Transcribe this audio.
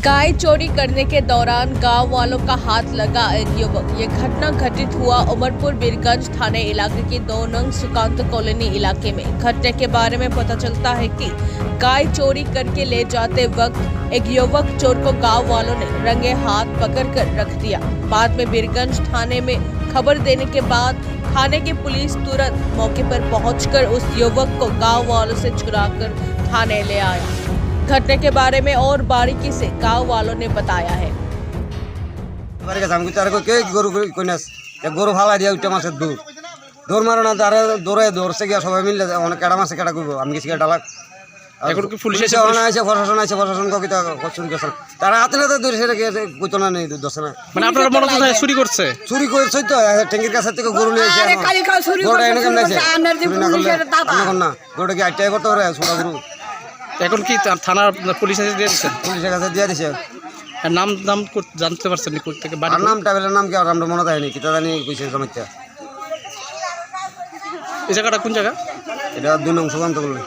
गाय चोरी करने के दौरान गांव वालों का हाथ लगा एक युवक। ये घटना घटित हुआ उमरपुर बीरगंज थाने इलाके की 2 नंग सुकांत कॉलोनी इलाके में। घटने के बारे में पता चलता है कि गाय चोरी करके ले जाते वक्त एक युवक चोर को गांव वालों ने रंगे हाथ पकड़कर रख दिया। बाद में बीरगंज थाने में खबर देने के बाद थाने की पुलिस तुरंत मौके पर पहुंचकर उस युवक को गाँव वालों से छुड़ाकर थाने ले आया। घटने के बारे में और बारीकी से गांव वालों ने बताया है। গরু ফালা দিয়ে উঠে মাছের দৌড় মারো না, তারা দৌড়ছে গিয়া সবাই মিলে অনেক কেটা মাছে কেটা করবো আমি কিছু ডালাক এখন কি পুলিশ আছে প্রশাসন আছে প্রশাসন কবিতা চুরি করছে তারা হাতে হাতে ধরে সেটা কইতো না নেই দোষ না মানে আপনারা মনে হয় চুরি করছে তো ট্যাঙ্কির কাছে থেকে গরু নিয়ে এসে গরুটা এনে কেমন আছে না গরুটা কি আটটাই করতে পারে ছোটা গরু এখন কি থানার পুলিশ এসে দিয়ে দিচ্ছেন? পুলিশের কাছে দিয়ে দিছে। নাম জানতে পারছেন থেকে আর নাম টাবেলের নাম কি আর আমরা মনে থাকেনি কিতা জানি কইছে সমস্যা। এই জায়গাটা কোন জায়গা? এটা 2 নং সুকান্ত বলে।